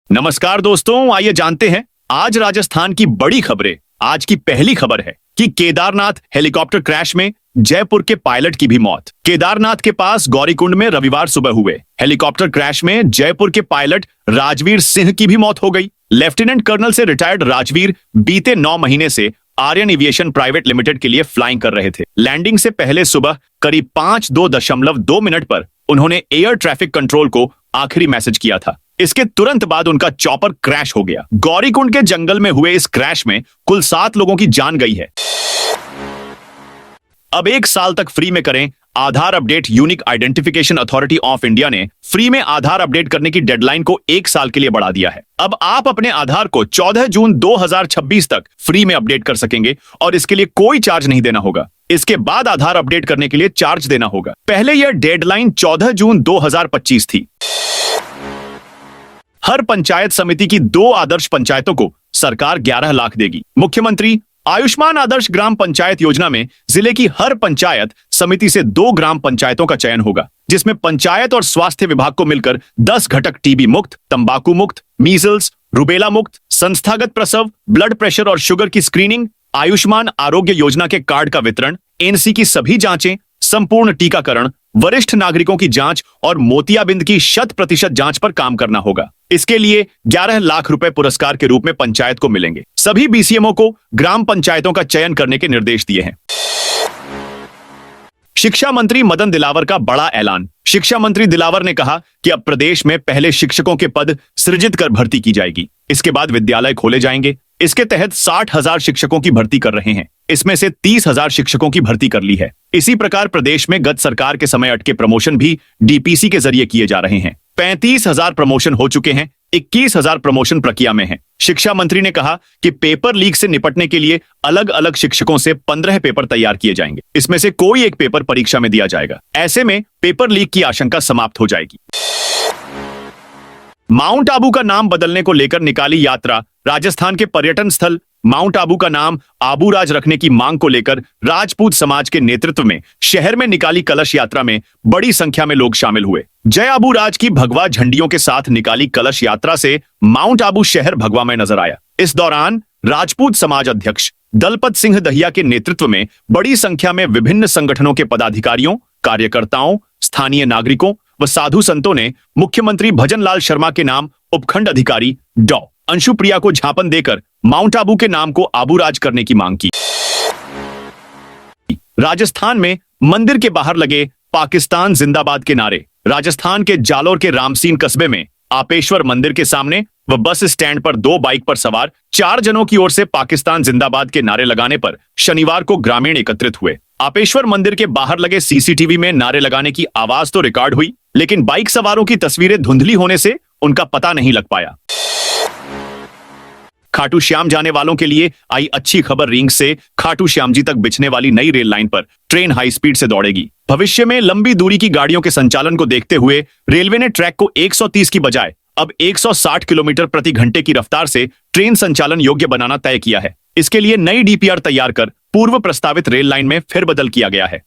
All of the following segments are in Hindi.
नमस्कार दोस्तों, आइए जानते हैं आज राजस्थान की बड़ी खबरें। आज की पहली खबर है कि केदारनाथ हेलीकॉप्टर क्रैश में जयपुर के पायलट की भी मौत। केदारनाथ के पास गौरीकुंड में रविवार सुबह हुए हेलीकॉप्टर क्रैश में जयपुर के पायलट राजवीर सिंह की भी मौत हो गई। लेफ्टिनेंट कर्नल से रिटायर्ड राजवीर बीते 9 महीने से आर्यन एविएशन प्राइवेट लिमिटेड के लिए फ्लाइंग कर रहे थे। लैंडिंग से पहले सुबह करीब 5:02 मिनट पर उन्होंने एयर ट्रैफिक कंट्रोल को आखिरी मैसेज किया था। इसके तुरंत बाद उनका चॉपर क्रैश हो गया। गौरीकुंड के जंगल में हुए इस क्रैश में कुल 7 लोगों की जान गई है। अब 1 साल तक फ्री में करें Aadhaar update. Unique identification authority of India ने फ्री में आधार अपडेट करने की डेडलाइन को 1 साल के लिए बढ़ा दिया है। अब आप अपने आधार को 14 जून 2026 तक फ्री में अपडेट कर सकेंगे और इसके लिए कोई चार्ज नहीं देना होगा। इसके बाद आधार अपडेट करने के लिए चार्ज देना होगा। पहले यह डेडलाइन 14 जून 2025 थी। हर पंचायत समिति की 2 आदर्श पंचायतों को सरकार 11 लाख देगी। मुख्यमंत्री आयुष्मान आदर्श ग्राम पंचायत योजना में जिले की हर पंचायत समिति से 2 ग्राम पंचायतों का चयन होगा, जिसमें पंचायत और स्वास्थ्य विभाग को मिलकर 10 घटक टीबी मुक्त, तंबाकू मुक्त, मीजल्स, रुबेला मुक्त, संस्थागत प्रसव, ब्लड प्रेशर और शुगर की स्क्रीनिंग, आयुष्मान आरोग्य योजना के कार्ड का वितरण, एनसी की सभी जांचें, संपूर्ण टीकाकरण, वरिष्ठ नागरिकों की जांच और मोतियाबिंद की 100% जांच पर काम करना होगा। इसके लिए 11 लाख रुपए पुरस्कार के रूप में पंचायत को मिलेंगे। सभी बीसीएमओ को ग्राम पंचायतों का चयन करने के निर्देश दिए हैं। शिक्षा मंत्री मदन दिलावर का बड़ा ऐलान। शिक्षा मंत्री दिलावर ने कहा कि अब प्रदेश में पहले शिक्षकों के पद सृजित कर भर्ती की जाएगी। इसके बाद विद्यालय खोले जाएंगे। इसके तहत 60,000 शिक्षकों की भर्ती कर रहे हैं। इसमें से 30,000 शिक्षकों की भर्ती कर ली है। इसी प्रकार प्रदेश में गत सरकार के समय अटके प्रमोशन भी डीपीसी के जरिए किए जा रहे हैं। 35,000 प्रमोशन हो चुके हैं। 21,000 प्रमोशन प्रक्रिया में है। शिक्षा मंत्री ने कहा कि पेपर लीक से निपटने के लिए अलग अलग शिक्षकों से 15 पेपर तैयार किए जाएंगे। इसमें से कोई एक पेपर परीक्षा में दिया जाएगा। ऐसे में पेपर लीक की आशंका समाप्त हो जाएगी। माउंट आबू का नाम बदलने को लेकर निकाली यात्रा। राजस्थान के पर्यटन स्थल माउंट आबू का नाम आबू राज रखने की मांग को लेकर राजपूत समाज के नेतृत्व में शहर में निकाली कलश यात्रा में बड़ी संख्या में लोग शामिल हुए। जय आबू राज की भगवा झंडियों के साथ निकाली कलश यात्रा से माउंट आबू शहर भगवामय नजर आया। इस दौरान राजपूत समाज अध्यक्ष दलपत सिंह दहिया के नेतृत्व में बड़ी संख्या में विभिन्न संगठनों के पदाधिकारियों, कार्यकर्ताओं, स्थानीय नागरिकों व साधु संतों ने मुख्यमंत्री भजनलाल शर्मा के नाम उपखंड अधिकारी डॉ अंशु प्रिया को झापन देकर माउंट आबू के नाम को आबूराज करने की मांग की। राजस्थान में मंदिर के बाहर लगे पाकिस्तान जिंदाबाद के नारे। राजस्थान के जालोर के रामसीन कस्बे में आपेश्वर मंदिर के सामने व बस स्टैंड पर 2 बाइक पर सवार 4 जनों की ओर से पाकिस्तान जिंदाबाद के नारे लगाने पर शनिवार को ग्रामीण एकत्रित हुए। आपेश्वर मंदिर के बाहर लगे सीसीटीवी में नारे लगाने की आवाज तो रिकॉर्ड हुई, लेकिन बाइक सवारों की तस्वीरें धुंधली होने से उनका पता नहीं लग पाया। खाटू श्याम जाने वालों के लिए आई अच्छी खबर। रिंग से खाटू श्याम जी तक बिछने वाली नई रेल लाइन पर ट्रेन हाई स्पीड से दौड़ेगी। भविष्य में लंबी दूरी की गाड़ियों के संचालन को देखते हुए रेलवे ने ट्रैक को 130 की बजाय अब 160 किलोमीटर प्रति घंटे की रफ्तार से ट्रेन संचालन योग्य बनाना तय किया है। इसके लिए नई डीपीआर तैयार कर पूर्व प्रस्तावित रेल लाइन में फेरबदल किया गया है।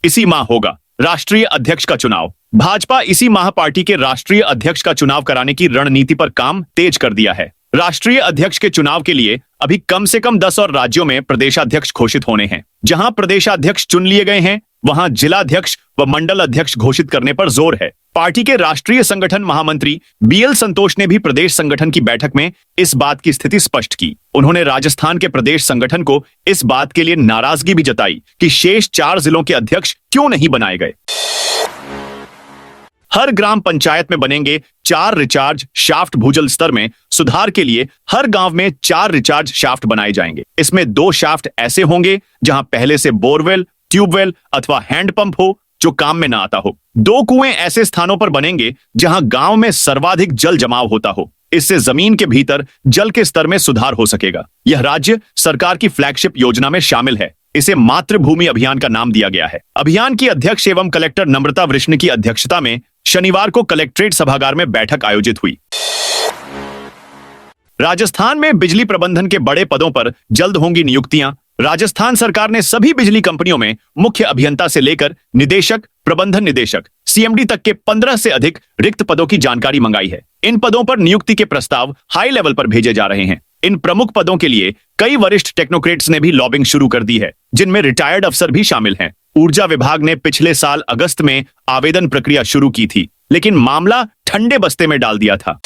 इसी माह होगा राष्ट्रीय अध्यक्ष का चुनाव। भाजपा इसी माह पार्टी के राष्ट्रीय अध्यक्ष का चुनाव कराने की रणनीति पर काम तेज कर दिया है। राष्ट्रीय अध्यक्ष के चुनाव के लिए अभी कम से कम 10 और राज्यों में प्रदेशाध्यक्ष घोषित होने हैं। जहां प्रदेशाध्यक्ष चुन लिए गए हैं, वहां जिलाध्यक्ष व मंडल अध्यक्ष घोषित करने पर जोर है। पार्टी के राष्ट्रीय संगठन महामंत्री बीएल संतोष ने भी प्रदेश संगठन की बैठक में इस बात की स्थिति स्पष्ट की। उन्होंने राजस्थान के प्रदेश संगठन को इस बात के लिए नाराजगी भी जताई कि शेष 4 जिलों के अध्यक्ष क्यों नहीं बनाए गए। हर ग्राम पंचायत में बनेंगे 4 रिचार्ज शाफ्ट। भूजल स्तर में सुधार के लिए हर गांव में 4 रिचार्ज शाफ्ट बनाए जाएंगे। इसमें 2 शाफ्ट ऐसे होंगे जहां पहले से बोरवेल, ट्यूबवेल अथवा हैंडपंप हो जो काम में ना आता हो। 2 कुएं ऐसे स्थानों पर बनेंगे जहां गांव में सर्वाधिक जल जमाव होता हो। इससे जमीन के भीतर जल के स्तर में सुधार हो सकेगा। यह राज्य सरकार की फ्लैगशिप योजना में शामिल है। इसे मातृभूमि अभियान का नाम दिया गया है। अभियान की अध्यक्ष एवं कलेक्टर नम्रता वृष्ण की अध्यक्षता में शनिवार को कलेक्ट्रेट सभागार में बैठक आयोजित हुई। राजस्थान में बिजली प्रबंधन के बड़े पदों पर जल्द होंगी नियुक्तियां। राजस्थान सरकार ने सभी बिजली कंपनियों में मुख्य अभियंता से लेकर निदेशक, प्रबंधन निदेशक, सीएमडी तक के 15 से अधिक रिक्त पदों की जानकारी मंगाई है। इन पदों पर नियुक्ति के प्रस्ताव हाई लेवल पर भेजे जा रहे हैं। इन प्रमुख पदों के लिए कई वरिष्ठ टेक्नोक्रेट्स ने भी लॉबिंग शुरू कर दी है, जिनमें रिटायर्ड अफसर भी शामिल हैं। ऊर्जा विभाग ने पिछले साल अगस्त में आवेदन प्रक्रिया शुरू की थी, लेकिन मामला ठंडे बस्ते में डाल दिया था।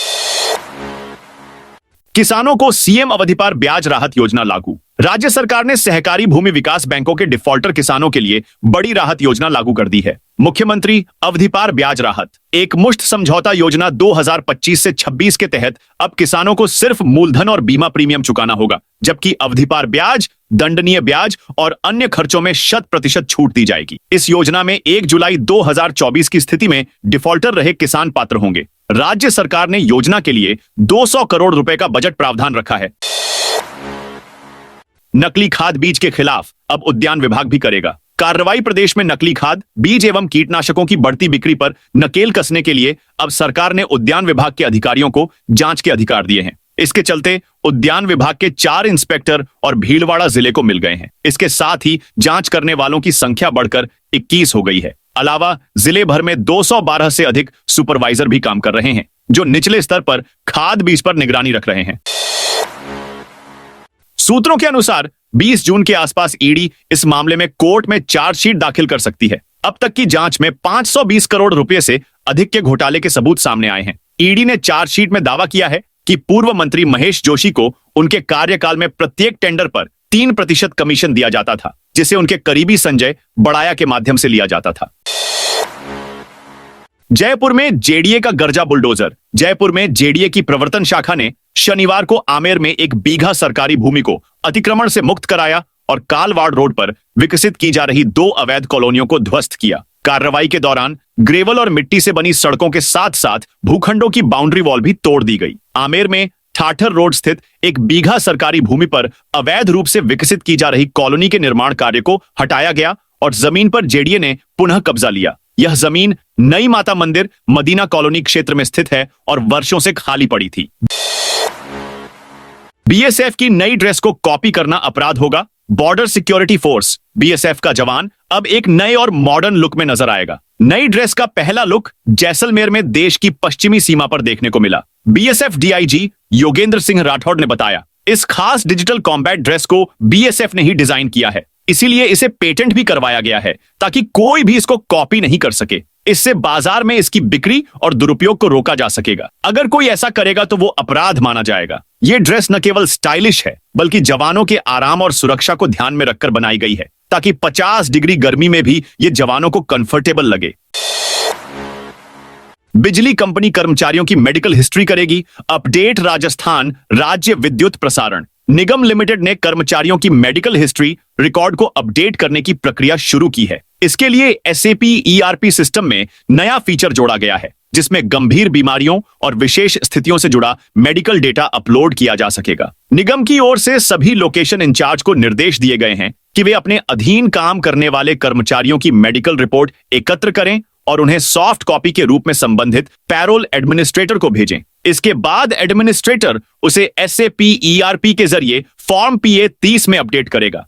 किसानों को सीएम अवधि पार ब्याज राहत योजना लागू। राज्य सरकार ने सहकारी भूमि विकास बैंकों के डिफॉल्टर किसानों के लिए बड़ी राहत योजना लागू कर दी है। मुख्यमंत्री अवधि पार ब्याज राहत एक मुश्त समझौता योजना 2025 से 26 के तहत अब किसानों को सिर्फ मूलधन और बीमा प्रीमियम चुकाना होगा, जबकि अवधि पार ब्याज, दंडनीय ब्याज और अन्य खर्चों में 100% छूट दी जाएगी। इस योजना में 1 जुलाई 2024 की स्थिति में डिफॉल्टर रहे किसान पात्र होंगे। राज्य सरकार ने योजना के लिए 200 करोड़ रुपए का बजट प्रावधान रखा है। नकली खाद बीज के खिलाफ अब उद्यान विभाग भी करेगा कार्रवाई। प्रदेश में नकली खाद, बीज एवं कीटनाशकों की बढ़ती बिक्री पर नकेल कसने के लिए अब सरकार ने उद्यान विभाग के अधिकारियों को जांच के अधिकार दिए हैं। इसके चलते उद्यान विभाग के 4 इंस्पेक्टर और भीलवाड़ा जिले को मिल गए हैं। इसके साथ ही जांच करने वालों की संख्या बढ़कर 21 हो गई है। अलावा जिले भर में 212 से अधिक सुपरवाइजर भी काम कर रहे हैं, जो निचले स्तर पर खाद बीज पर निगरानी रख रहे हैं। सूत्रों के अनुसार 20 जून के आसपास ईडी इस मामले में कोर्ट में चार्जशीट दाखिल कर सकती है। अब तक की जांच में 520 करोड़ रुपए से अधिक के घोटाले के सबूत सामने आए हैं। ईडी ने चार्जशीट में दावा किया है कि पूर्व मंत्री महेश जोशी को उनके कार्यकाल में प्रत्येक टेंडर पर 3% कमीशन दिया जाता था, जिसे उनके करीबी संजय बड़ाया के माध्यम से लिया जाता था। जयपुर में जेडीए का गर्जा बुलडोजर। जयपुर में जेडीए की प्रवर्तन शाखा ने शनिवार को आमेर में 1 बीघा सरकारी भूमि को अतिक्रमण से मुक्त कराया और कालवाड़ रोड पर विकसित की जा रही 2 अवैध कॉलोनियों को ध्वस्त किया। कार्रवाई के दौरान ग्रेवल और मिट्टी से बनी सड़कों के साथ साथ भूखंडों की बाउंड्री वॉल भी तोड़ दी गई। आमेर में ठाठर रोड स्थित 1 बीघा सरकारी भूमि पर अवैध रूप से विकसित की जा रही कॉलोनी के निर्माण कार्य को हटाया गया और जमीन पर जेडीए ने पुनः कब्जा लिया। यह जमीन नई माता मंदिर मदीना कॉलोनी क्षेत्र में स्थित है और वर्षों से खाली पड़ी थी। बीएसएफ की नई ड्रेस को कॉपी करना अपराध होगा। बॉर्डर सिक्योरिटी फोर्स बीएसएफ का जवान अब एक नए और मॉडर्न लुक में नजर आएगा। नई ड्रेस का पहला लुक जैसलमेर में देश की पश्चिमी सीमा पर देखने को मिला। बीएसएफ डीआईजी योगेंद्र सिंह राठौड़ ने बताया, इस खास डिजिटल कॉम्बैट ड्रेस को बीएसएफ ने ही डिजाइन किया है, इसीलिए इसे पेटेंट भी करवाया गया है ताकि कोई भी इसको कॉपी नहीं कर सके। इससे बाजार में इसकी बिक्री और दुरुपयोग को रोका जा सकेगा। अगर कोई ऐसा करेगा तो वो अपराध माना जाएगा। ये ड्रेस न केवल स्टाइलिश है, बल्कि जवानों के आराम और सुरक्षा को ध्यान में रखकर बनाई गई है, ताकि 50 डिग्री गर्मी में भी ये जवानों को कंफर्टेबल लगे। बिजली कंपनी कर्मचारियों की मेडिकल हिस्ट्री करेगी अपडेट। राजस्थान राज्य विद्युत प्रसारण निगम लिमिटेड ने कर्मचारियों की मेडिकल हिस्ट्री रिकॉर्ड को अपडेट करने की प्रक्रिया शुरू की है। इसके लिए SAP ERP सिस्टम में नया फीचर जोड़ा गया है, जिसमें गंभीर बीमारियों और विशेष स्थितियों से जुड़ा मेडिकल डेटा अपलोड किया जा सकेगा। निगम की ओर से सभी लोकेशन इंचार्ज को निर्देश दिए गए हैं कि वे अपने अधीन काम करने वाले कर्मचारियों की मेडिकल रिपोर्ट एकत्र करें और उन्हें सॉफ्ट कॉपी के रूप में संबंधित पैरोल एडमिनिस्ट्रेटर को भेजें। इसके बाद एडमिनिस्ट्रेटर उसे SAP ERP के जरिए फॉर्म PA 30 में अपडेट करेगा।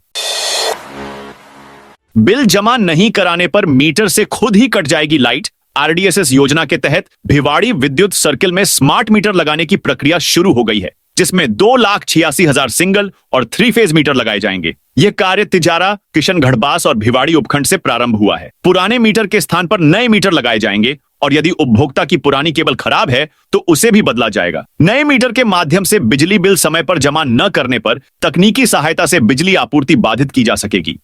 बिल जमा नहीं कराने पर मीटर से खुद ही कट जाएगी लाइट। RDSS योजना के तहत भिवाड़ी विद्युत सर्किल में स्मार्ट मीटर लगाने की प्रक्रिया शुरू हो गई है, जिसमें 2,86,000 सिंगल और 3 फेज मीटर लगाए जाएंगे। यह कार्य तिजारा, किशनगढ़ और भिवाड़ी उपखंड से प्रारंभ हुआ है। पुराने मीटर के स्थान पर नए मीटर लगाए जाएंगे और यदि उपभोक्ता की पुरानी केबल खराब है तो उसे भी बदला जाएगा। नए मीटर के माध्यम से बिजली बिल समय पर जमा न करने पर तकनीकी सहायता से बिजली आपूर्ति बाधित की जा सकेगी।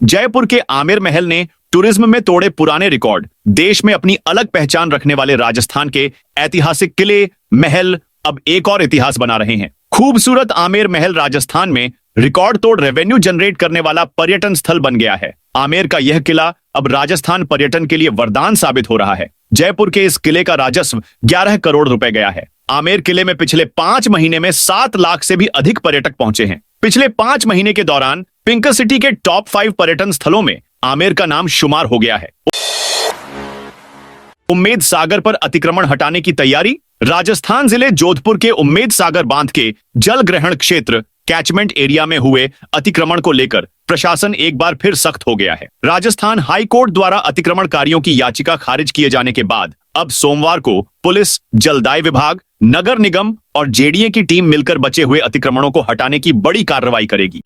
जयपुर के आमिर महल ने टूरिज्म में तोड़े पुराने रिकॉर्ड। देश में अपनी अलग पहचान रखने वाले राजस्थान के ऐतिहासिक किले, महल अब एक और इतिहास बना रहे हैं। खूबसूरत आमेर महल राजस्थान में रिकॉर्ड तोड़ रेवेन्यू जनरेट करने वाला पर्यटन स्थल बन गया है। आमेर का यह किला अब राजस्थान पर्यटन के लिए वरदान साबित हो रहा है। जयपुर के इस किले का राजस्व 11 करोड़ रुपए गया है। आमेर किले में पिछले 5 महीने में 7 लाख से भी अधिक पर्यटक पहुंचे हैं। पिछले 5 महीने के दौरान पिंक सिटी के टॉप 5 पर्यटन स्थलों में आमेर का नाम शुमार हो गया है। उम्मेद सागर पर अतिक्रमण हटाने की तैयारी। राजस्थान जिले जोधपुर के उम्मेद सागर बांध के जल ग्रहण क्षेत्र कैचमेंट एरिया में हुए अतिक्रमण को लेकर प्रशासन एक बार फिर सख्त हो गया है। राजस्थान हाई कोर्ट द्वारा अतिक्रमणकारियों की याचिका खारिज किए जाने के बाद अब सोमवार को पुलिस, जलदाय विभाग, नगर निगम और जेडीए की टीम मिलकर बचे हुए अतिक्रमणों को हटाने की बड़ी कार्रवाई करेगी।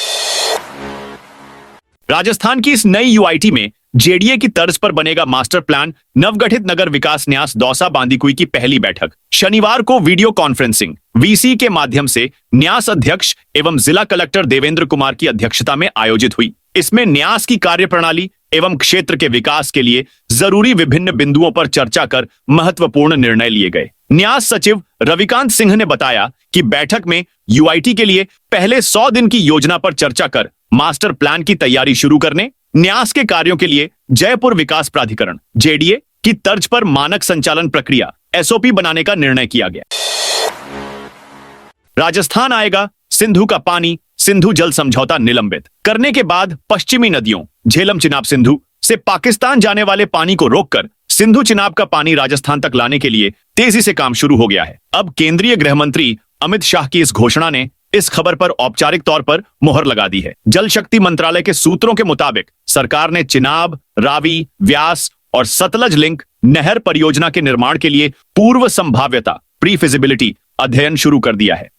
राजस्थान की इस नई यूआईटी में जेडीए की तर्ज पर बनेगा मास्टर प्लान। नवगठित नगर विकास न्यास दौसा बांदीकुई की पहली बैठक शनिवार को वीडियो कॉन्फ्रेंसिंग वीसी के माध्यम से न्यास अध्यक्ष एवं जिला कलेक्टर देवेंद्र कुमार की अध्यक्षता में आयोजित हुई। इसमें न्यास की कार्यप्रणाली एवं क्षेत्र के विकास के लिए जरूरी विभिन्न बिंदुओं पर चर्चा कर महत्वपूर्ण निर्णय लिए गए। न्यास सचिव रविकांत सिंह ने बताया कि बैठक में यूआईटी के लिए पहले 100 दिन की योजना पर चर्चा कर मास्टर प्लान की तैयारी शुरू करने, न्यास के कार्यों के लिए जयपुर विकास प्राधिकरण जेडीए की तर्ज पर मानक संचालन प्रक्रिया एसओपी बनाने का निर्णय किया गया। राजस्थान आएगा सिंधु का पानी, सिंधु जल समझौता निलंबित करने के बाद पश्चिमी नदियों झेलम, चिनाब, सिंधु से पाकिस्तान जाने वाले पानी को रोककर सिंधु चिनाब का पानी राजस्थान तक लाने के लिए तेजी से काम शुरू हो गया है। अब केंद्रीय गृह मंत्री अमित शाह की इस घोषणा ने इस खबर पर औपचारिक तौर पर मोहर लगा दी है। जल शक्ति मंत्रालय के सूत्रों के मुताबिक सरकार ने चिनाब, रावी, व्यास और सतलज लिंक नहर परियोजना के निर्माण के लिए पूर्व संभाव्यता प्री फिजिबिलिटी अध्ययन शुरू कर दिया है।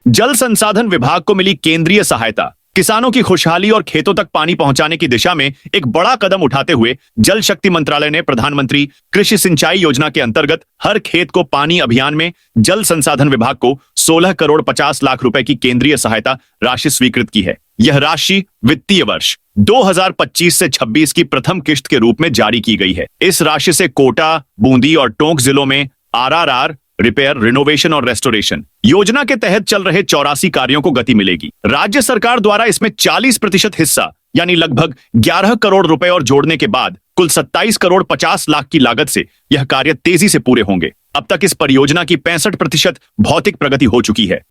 जल संसाधन विभाग को मिली केंद्रीय सहायता किसानों की खुशहाली और खेतों तक पानी पहुंचाने की दिशा में एक बड़ा कदम उठाते हुए जल शक्ति मंत्रालय ने प्रधानमंत्री कृषि सिंचाई योजना के अंतर्गत हर खेत को पानी अभियान में जल संसाधन विभाग को 16 करोड़ 50 लाख रुपए की केंद्रीय सहायता राशि स्वीकृत की है। यह राशि वित्तीय वर्ष 2025 से 26 की प्रथम किश्त के रूप में जारी की गई है। इस राशि से कोटा, बूंदी और टोंक जिलों में आरआरआर, रिपेयर, रिनोवेशन और रेस्टोरेशन योजना के तहत चल रहे 84 कार्यों को गति मिलेगी। राज्य सरकार द्वारा इसमें 40% हिस्सा यानी लगभग 11 करोड़ रुपए और जोड़ने के बाद कुल 27 करोड़ 50 लाख की लागत से यह कार्य तेजी से पूरे होंगे। अब तक इस परियोजना की 65% भौतिक प्रगति हो चुकी है।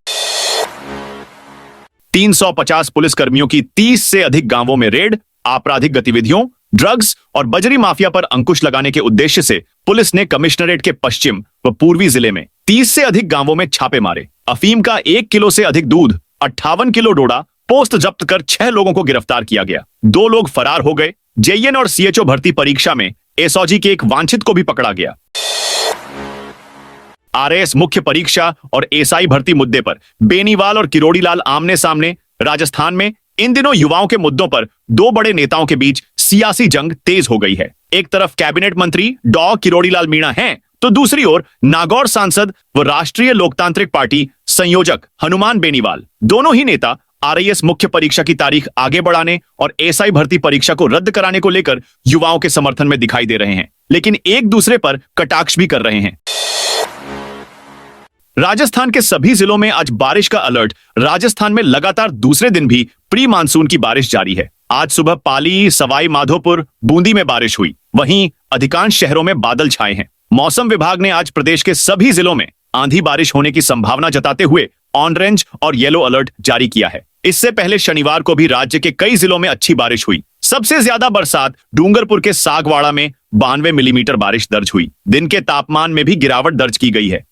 350 पुलिसकर्मियों की 30 से अधिक गांवों में रेड, आपराधिक गतिविधियों, ड्रग्स और बजरी माफिया पर अंकुश लगाने के उद्देश्य से पुलिस ने कमिश्नरेट के पश्चिम व पूर्वी जिले में 30 से अधिक गांवों में छापे मारे। अफीम का 1 किलो से अधिक दूध, 58 किलो डोडा पोस्ट जब्त कर 6 लोगों को गिरफ्तार किया गया। 2 लोग फरार हो गए। जेईएन और सीएचओ भर्ती परीक्षा में एसओजी के एक वांछित को भी पकड़ा गया। आरएएस मुख्य परीक्षा और एसआई भर्ती मुद्दे पर बेनीवाल और किरोड़ीलाल आमने सामने। राजस्थान में इन दिनों युवाओं के मुद्दों पर 2 बड़े नेताओं के बीच सियासी जंग तेज हो गई है। एक तरफ कैबिनेट मंत्री डॉ किरोड़ीलाल मीणा हैं, तो दूसरी ओर नागौर सांसद व राष्ट्रीय लोकतांत्रिक पार्टी संयोजक हनुमान बेनीवाल। दोनों ही नेता आरएएस मुख्य परीक्षा की तारीख आगे बढ़ाने और एसआई भर्ती परीक्षा को रद्द कराने को लेकर युवाओं के समर्थन में दिखाई दे रहे हैं, लेकिन एक दूसरे पर कटाक्ष भी कर रहे हैं। राजस्थान के सभी जिलों में आज बारिश का अलर्ट। राजस्थान में लगातार दूसरे दिन भी प्री मानसून की बारिश जारी है। आज सुबह पाली, सवाई माधोपुर, बूंदी में बारिश हुई। वहीं अधिकांश शहरों में बादल छाए हैं। मौसम विभाग ने आज प्रदेश के सभी जिलों में आंधी बारिश होने की संभावना जताते हुए ऑरेंज और येलो अलर्ट जारी किया है। इससे पहले शनिवार को भी राज्य के कई जिलों में अच्छी बारिश हुई। सबसे ज्यादा बरसात डूंगरपुर के सागवाड़ा में 92 मिलीमीटर बारिश दर्ज हुई। दिन के तापमान में भी गिरावट दर्ज की गई है।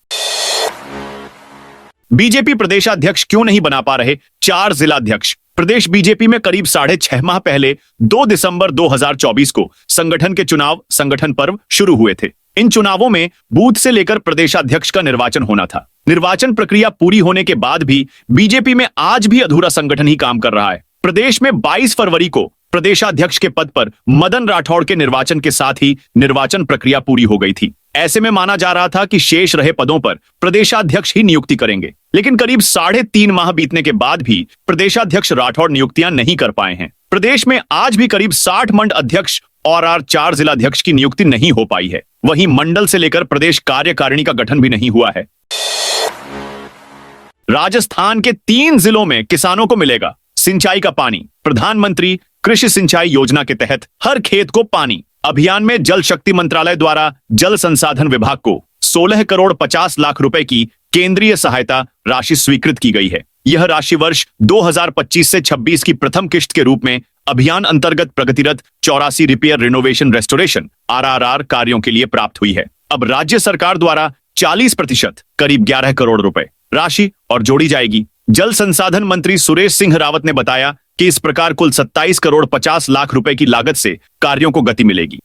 बीजेपी प्रदेशाध्यक्ष क्यों नहीं बना पा रहे 4 जिलाध्यक्ष। प्रदेश बीजेपी में करीब 6.5 माह पहले 2 दिसंबर 2024 को संगठन के चुनाव संगठन पर्व शुरू हुए थे। इन चुनावों में बूथ से लेकर प्रदेशाध्यक्ष का निर्वाचन होना था। निर्वाचन प्रक्रिया पूरी होने के बाद भी बीजेपी में आज भी अधूरा संगठन ही काम कर रहा है। प्रदेश में 22 फरवरी को प्रदेशाध्यक्ष के पद पर मदन राठौड़ के निर्वाचन के साथ ही निर्वाचन प्रक्रिया पूरी हो गई थी। ऐसे में माना जा रहा था कि शेष रहे पदों पर प्रदेशाध्यक्ष ही नियुक्ति करेंगे, लेकिन करीब 3.5 माह बीतने के बाद भी प्रदेशाध्यक्ष राठौड़ नियुक्तियां नहीं कर पाए हैं। प्रदेश में आज भी करीब 60 मंडल अध्यक्ष और 4 जिलाध्यक्ष की नियुक्ति नहीं हो पाई है। वहीं मंडल से लेकर प्रदेश कार्यकारिणी का गठन भी नहीं हुआ है। राजस्थान के 3 जिलों में किसानों को मिलेगा सिंचाई का पानी। प्रधानमंत्री कृषि सिंचाई योजना के तहत हर खेत को पानी अभियान में जल शक्ति मंत्रालय द्वारा जल संसाधन विभाग को 16 करोड़ 50 लाख रुपए की केंद्रीय सहायता राशि स्वीकृत की गई है। यह राशि वर्ष 2025 से 26 की प्रथम किश्त के रूप में अभियान अंतर्गत प्रगतिरत 84 रिपेयर, रिनोवेशन, रेस्टोरेशन आरआरआर कार्यों के लिए प्राप्त हुई है। अब राज्य सरकार द्वारा 40% करीब 11 करोड़ रुपए राशि और जोड़ी जाएगी। जल संसाधन मंत्री सुरेश सिंह रावत ने बताया कि इस प्रकार कुल 27 करोड़ 50 लाख रुपए की लागत से कार्यों को गति मिलेगी।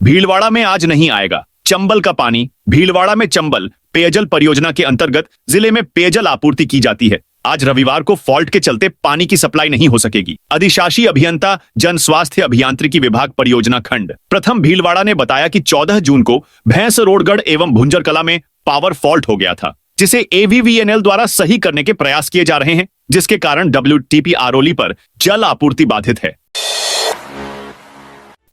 भीलवाड़ा में आज नहीं आएगा चंबल का पानी। भीलवाड़ा में चंबल पेयजल परियोजना के अंतर्गत जिले में पेयजल आपूर्ति की जाती है। आज रविवार को फॉल्ट के चलते पानी की सप्लाई नहीं हो सकेगी। अधिशासी अभियंता जन स्वास्थ्य अभियांत्रिकी विभाग परियोजना खंड प्रथम भीलवाड़ा ने बताया कि 14 जून को भैंस रोडगढ़ एवं भुंजर कला में पावर फॉल्ट हो गया था, जिसे AVVNL द्वारा सही करने के प्रयास किए जा रहे हैं, जिसके कारण WTP आरोली पर जल आपूर्ति बाधित है।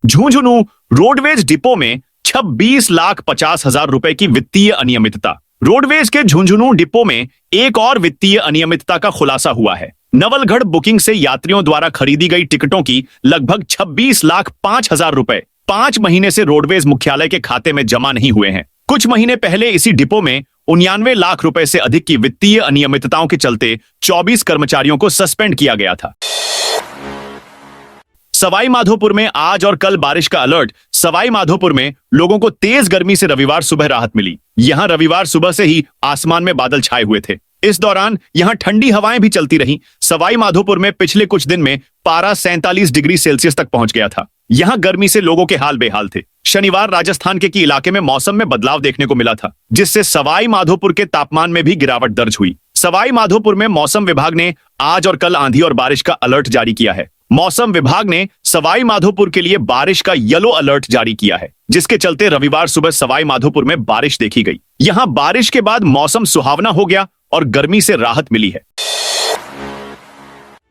झुंझुनू रोडवेज डिपो में 26,50,000 रुपए की वित्तीय अनियमितता। रोडवेज के झुंझुनू डिपो में एक और वित्तीय अनियमितता का खुलासा हुआ है। नवलगढ़ बुकिंग से यात्रियों द्वारा खरीदी गई टिकटों की लगभग 26,05,000 रुपए 5 महीने से रोडवेज मुख्यालय के खाते में जमा नहीं हुए हैं। कुछ महीने पहले इसी डिपो में 99 लाख रुपए से अधिक की वित्तीय अनियमितताओं के चलते 24 कर्मचारियों को सस्पेंड किया गया था। सवाई माधोपुर में आज और कल बारिश का अलर्ट। सवाई माधोपुर में लोगों को तेज गर्मी से रविवार सुबह राहत मिली। यहां रविवार सुबह से ही आसमान में बादल छाए हुए थे। इस दौरान यहां ठंडी हवाएं भी चलती रहीं। सवाई माधोपुर में पिछले कुछ दिन में पारा 47 डिग्री सेल्सियस तक पहुंच गया था। यहां गर्मी से लोगों के हाल बेहाल थे। शनिवार राजस्थान के इलाके में मौसम में बदलाव देखने को मिला था, जिससे सवाई माधोपुर के तापमान में भी गिरावट दर्ज हुई। सवाई माधोपुर में मौसम विभाग ने आज और कल आंधी और बारिश का अलर्ट जारी किया है। मौसम विभाग ने सवाई माधोपुर के लिए बारिश का येलो अलर्ट जारी किया है, जिसके चलते रविवार सुबह सवाई माधोपुर में बारिश देखी गई। यहां बारिश के बाद मौसम सुहावना हो गया और गर्मी से राहत मिली है।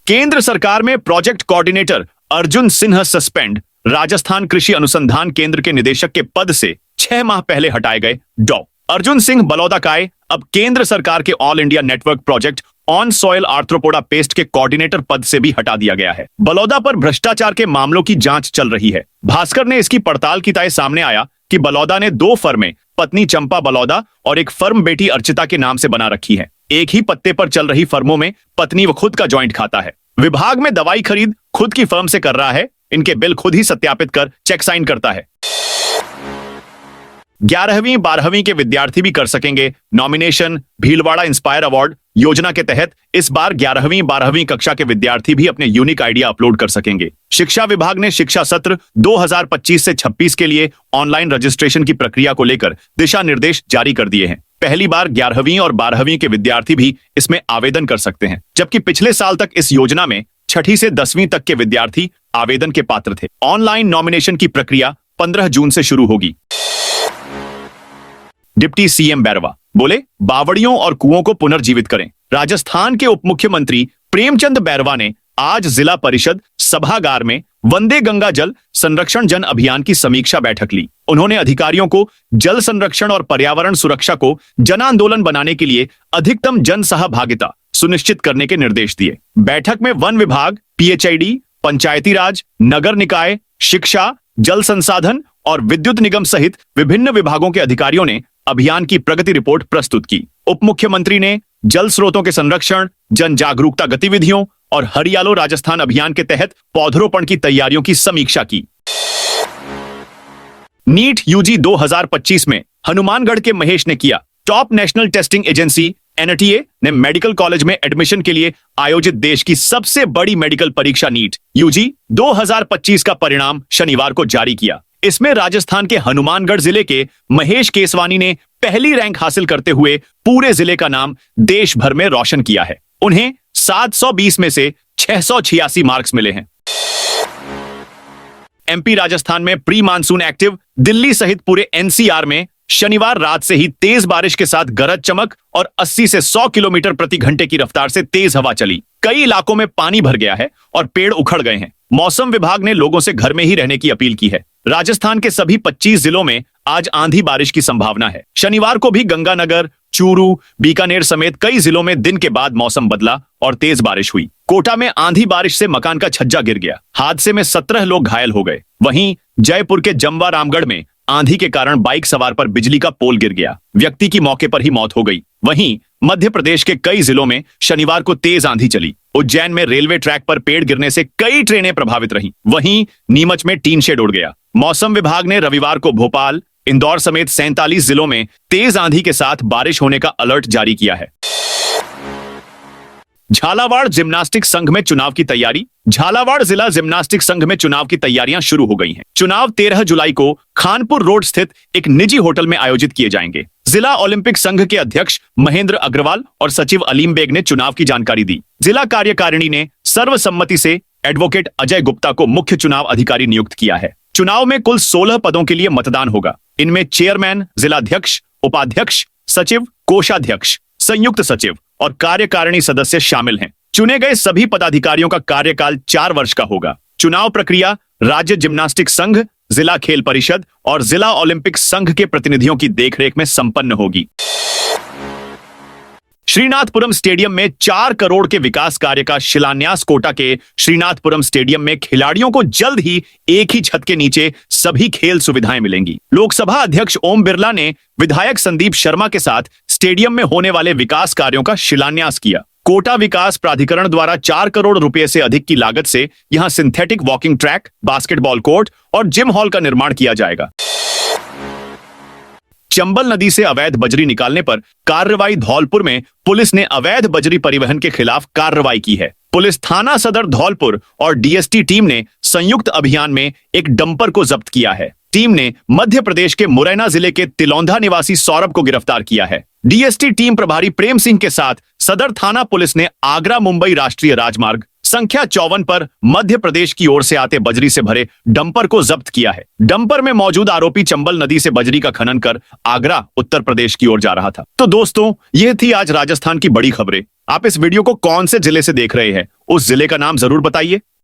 केंद्र सरकार में project coordinator Arjun Sinha suspend. Rajasthan कृषि अनुसंधान केंद्र के निदेशक के पद से 6 माह पहले हटाए गए डॉ अर्जुन सिंह बलौदाकाय अब केंद्र सरकार के all India network project on soil arthropoda paste के कोऑर्डिनेटर पद से भी हटा दिया गया है। बलौदा पर भ्रष्टाचार के मामलों की जांच चल रही है। भास्कर ने इसकी पड़ताल की ताए सामने आया कि बलौदा ने 2 फर्में पत्नी चंपा बलौदा और एक फर्म बेटी अर्चिता के नाम से बना रखी है। एक ही पत्ते पर चल रही फर्मों में पत्नी वो खुद का जॉइंट खाता है। विभाग में दवाई खरीद खुद की फर्म से कर रहा है। इनके बिल खुद ही सत्यापित कर चेक साइन करता है। 11वीं 12वीं के विद्यार्थी भी कर सकेंगे नॉमिनेशन। भीलवाड़ा इंस्पायर अवार्ड योजना के तहत इस बार 11वीं 12वीं कक्षा के विद्यार्थी भी अपने यूनिक आइडिया अपलोड कर सकेंगे। शिक्षा विभाग ने शिक्षा सत्र 2025 से 26 के लिए ऑनलाइन रजिस्ट्रेशन की प्रक्रिया को लेकर दिशा निर्देश जारी कर दिए हैं। पहली बार 11वीं और 12वीं के विद्यार्थी भी इसमें आवेदन कर सकते हैं, जबकि पिछले साल तक इस योजना में 6ठी से 10वीं तक के विद्यार्थी आवेदन के पात्र थे। ऑनलाइन नॉमिनेशन की प्रक्रिया 15 जून से शुरू होगी। डिप्टी सीएम बैरवा बोले, बावड़ियों और कुओं को पुनर्जीवित करें। राजस्थान के उप मुख्यमंत्री प्रेमचंद बैरवा ने आज जिला परिषद सभागार में वंदे गंगा जल संरक्षण जन अभियान की समीक्षा बैठक ली। उन्होंने अधिकारियों को जल संरक्षण और पर्यावरण सुरक्षा को जन आंदोलन बनाने के लिए अधिकतम जन सहभागिता सुनिश्चित करने के निर्देश दिए। बैठक में वन विभाग, PHID, पंचायती राज, नगर निकाय, शिक्षा, जल संसाधन और विद्युत निगम सहित विभिन्न विभागों के अधिकारियों ने अभियान की प्रगति रिपोर्ट प्रस्तुत की। उप मुख्यमंत्री ने जल स्रोतों के संरक्षण, जन जागरूकता गतिविधियों और हरियालो राजस्थान अभियान के तहत पौधरोपण की तैयारियों की समीक्षा की। नीट UG 2025 में हनुमानगढ़ के महेश ने किया top. National testing agency NTA ने मेडिकल कॉलेज में एडमिशन के लिए आयोजित देश की सबसे बड़ी मेडिकल परीक्षा नीट UG 2025 का परिणाम शनिवार को जारी किया। इसमें राजस्थान के हनुमानगढ़ जिले के महेश केसवानी ने पहली रैंक हासिल करते हुए पूरे जिले का नाम देश भर में रोशन किया है। उन्हें 720 में से 686 मार्क्स मिले हैं। MP राजस्थान में प्री मानसून एक्टिव। दिल्ली सहित पूरे NCR में शनिवार रात से ही तेज बारिश के साथ गरज चमक और 80 से 100 किलोमीटर प्रति घंटे की रफ्तार से तेज हवा चली। कई इलाकों में पानी भर गया है और पेड़ उखड़ गए हैं। मौसम विभाग ने लोगों से घर में ही रहने की अपील की है। राजस्थान के सभी 25 जिलों में आज आंधी बारिश की संभावना है। शनिवार को भी गंगानगर, चूरू, बीकानेर समेत कई जिलों में दिन के बाद मौसम बदला और तेज बारिश हुई। कोटा में आंधी बारिश से मकान का छज्जा गिर गया। हादसे में 17 लोग घायल हो गए। वहीं जयपुर के जमवा रामगढ़ में आंधी के कारण बाइक सवार पर बिजली का पोल गिर गया। व्यक्ति की मौके पर ही मौत हो गई। वहीं मध्य प्रदेश के कई जिलों में शनिवार को तेज आंधी चली। उज्जैन में रेलवे ट्रैक पर पेड़ गिरने से कई ट्रेनें प्रभावित रहीं। वहीं नीमच में टीन शेड उड़ गया। मौसम विभाग ने रविवार को भोपाल, इंदौर समेत 47 जिलों में तेज आंधी के साथ बारिश होने का अलर्ट जारी किया है। झालावाड़ जिम्नास्टिक संघ में चुनाव की तैयारी। झालावाड़ जिला जिम्नास्टिक संघ में चुनाव की तैयारियां शुरू हो गई हैं। चुनाव 13 जुलाई को खानपुर रोड स्थित एक निजी होटल में आयोजित किए जाएंगे। जिला ओलंपिक संघ के अध्यक्ष महेंद्र अग्रवाल और सचिव अलीम बेग ने चुनाव की जानकारी दी। जिला कार्यकारिणी ने सर्वसम्मति से एडवोकेट अजय गुप्ता को मुख्य चुनाव अधिकारी नियुक्त किया है। चुनाव में कुल 16 पदों के लिए मतदान होगा। इनमें चेयरमैन, जिलाध्यक्ष, उपाध्यक्ष, सचिव, कोषाध्यक्ष, संयुक्त सचिव और कार्यकारिणी सदस्य शामिल हैं। चुने गए सभी पदाधिकारियों का कार्यकाल 4 वर्ष का होगा। चुनाव प्रक्रिया राज्य जिम्नास्टिक संघ, जिला खेल परिषद और जिला ओलंपिक संघ के प्रतिनिधियों की देखरेख में संपन्न होगी। श्रीनाथपुरम स्टेडियम में 4 करोड़ के विकास कार्य का शिलान्यास। कोटा के श्रीनाथपुरम स्टेडियम में खिलाड़ियों को जल्द ही एक ही छत के नीचे सभी खेल सुविधाएं मिलेंगी। लोकसभा अध्यक्ष ओम बिरला ने विधायक संदीप शर्मा के साथ स्टेडियम में होने वाले विकास कार्यों का शिलान्यास किया। कोटा विकास प्राधिकरण द्वारा 4 करोड़ रुपए से अधिक की लागत से यहां synthetic walking track, basketball court और जिम हॉल का निर्माण किया जाएगा। चंबल नदी से अवैध बजरी निकालने पर कार्रवाई। धौलपुर में पुलिस ने अवैध बजरी परिवहन के खिलाफ कार्रवाई की है। पुलिस थाना सदर धौलपुर और डीएसटी टीम ने संयुक्त अभियान में एक डंपर को जब्त किया है। टीम ने मध्य प्रदेश के मुरैना जिले के तिलौंधा निवासी सौरभ को गिरफ्तार किया है। डीएसटी टीम प्रभारी प्रेम सिंह के साथ सदर थाना पुलिस ने आगरा मुंबई राष्ट्रीय राजमार्ग संख्या 54 पर मध्य प्रदेश की ओर से आते बजरी से भरे डंपर को जब्त किया है। डंपर में मौजूद आरोपी चंबल नदी से बजरी का खनन कर आगरा उत्तर प्रदेश की ओर जा रहा था। तो दोस्तों, यह थी आज राजस्थान की बड़ी खबरें। आप इस वीडियो को कौन से जिले से देख रहे हैं, उस जिले का नाम जरूर बताइए।